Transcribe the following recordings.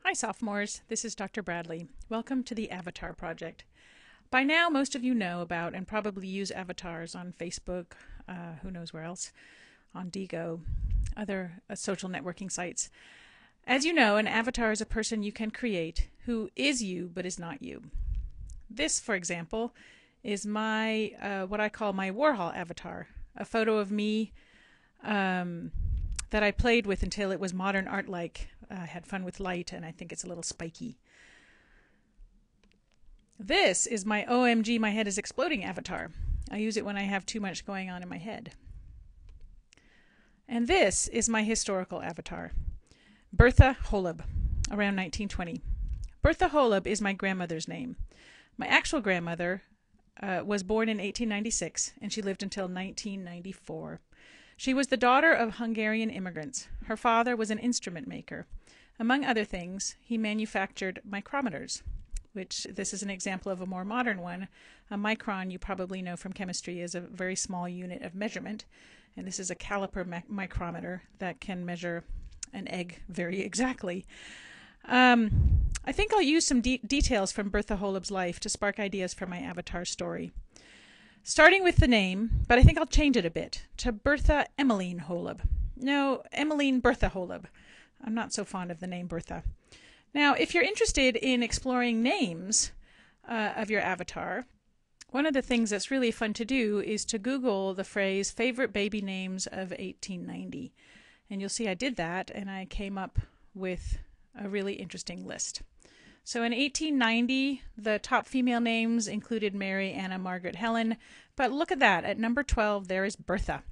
Hi sophomores, this is Dr. Bradley. Welcome to the Avatar Project. By now most of you know about and probably use avatars on Facebook, who knows where else, on Digo, other social networking sites. As you know, an avatar is a person you can create who is you but is not you. This, for example, is my what I call my Warhol avatar, a photo of me that I played with until it was modern art-like. I had fun with light, and I think it's a little spiky. This is my OMG, my head is exploding avatar. I use it when I have too much going on in my head. And this is my historical avatar, Bertha Holub, around 1920. Bertha Holub is my grandmother's name. My actual grandmother was born in 1896, and she lived until 1994. She was the daughter of Hungarian immigrants. Her father was an instrument maker. Among other things, he manufactured micrometers, which this is an example of a more modern one. A micron, you probably know from chemistry, is a very small unit of measurement, and this is a caliper micrometer that can measure an egg very exactly. I think I'll use some details from Bertha Holub's life to spark ideas for my avatar story. Starting with the name, but I think I'll change it a bit, to Bertha Emmeline Holub. No, Emmeline Bertha Holub. I'm not so fond of the name Bertha. Now, if you're interested in exploring names of your avatar, one of the things that's really fun to do is to Google the phrase favorite baby names of 1890. And you'll see I did that, and I came up with a really interesting list. So in 1890, the top female names included Mary, Anna, Margaret, Helen. But look at that. At number 12, there is Bertha.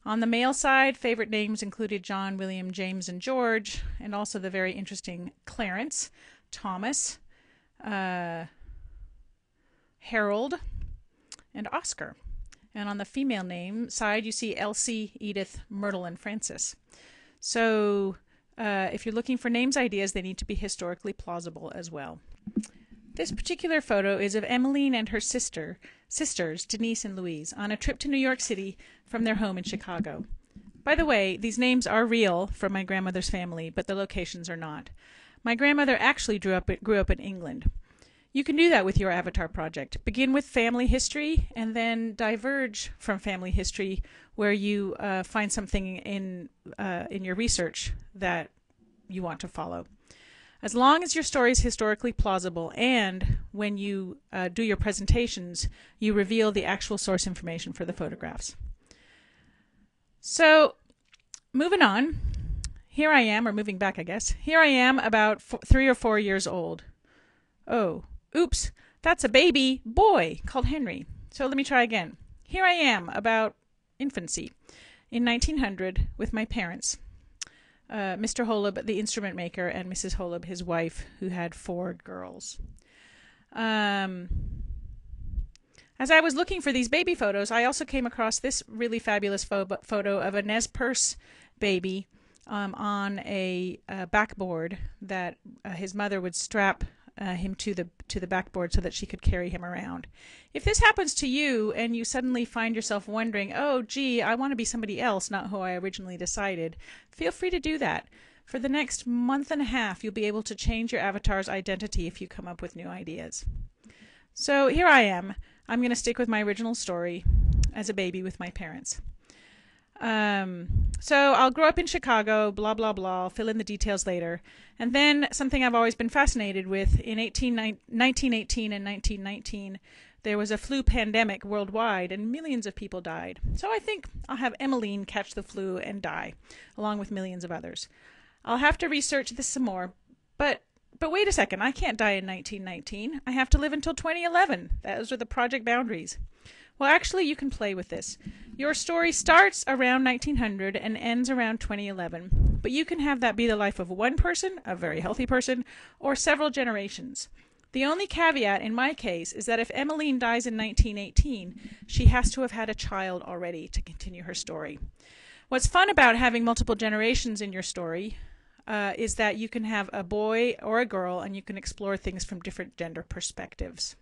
On the male side, favorite names included John, William, James, and George, and also the very interesting Clarence, Thomas, Harold, and Oscar. And on the female name side, you see Elsie, Edith, Myrtle, and Frances. So if you're looking for names ideas, they need to be historically plausible as well. This particular photo is of Emmeline and her sisters, Denise and Louise, on a trip to New York City from their home in Chicago. By the way, these names are real from my grandmother's family, but the locations are not. My grandmother actually grew up in England. You can do that with your avatar project. Begin with family history and then diverge from family history where you find something in your research that you want to follow. As long as your story is historically plausible and when you do your presentations, you reveal the actual source information for the photographs. So moving on, here I am, or moving back I guess, here I am about 3 or 4 years old. Oh, oops, that's a baby boy called Henry. So let me try again. Here I am about infancy in 1900 with my parents. Mr. Holub, the instrument maker, and Mrs. Holub, his wife, who had 4 girls. As I was looking for these baby photos, I also came across this really fabulous photo of a Nez Perce baby on a backboard that his mother would strap him to the backboard so that she could carry him around. If this happens to you and you suddenly find yourself wondering, oh gee, I want to be somebody else, not who I originally decided, feel free to do that. For the next month and a half, you'll be able to change your avatar's identity if you come up with new ideas. So here I am. I'm going to stick with my original story as a baby with my parents. So I'll grow up in Chicago, blah, blah, blah, I'll fill in the details later. And then something I've always been fascinated with, in 1918 and 1919, there was a flu pandemic worldwide and millions of people died. So I think I'll have Emmeline catch the flu and die, along with millions of others. I'll have to research this some more, but wait a second, I can't die in 1919. I have to live until 2011. Those are the project boundaries. Well, actually, you can play with this. Your story starts around 1900 and ends around 2011, but you can have that be the life of one person, a very healthy person, or several generations. The only caveat in my case is that if Emmeline dies in 1918, she has to have had a child already to continue her story. What's fun about having multiple generations in your story is that you can have a boy or a girl and you can explore things from different gender perspectives.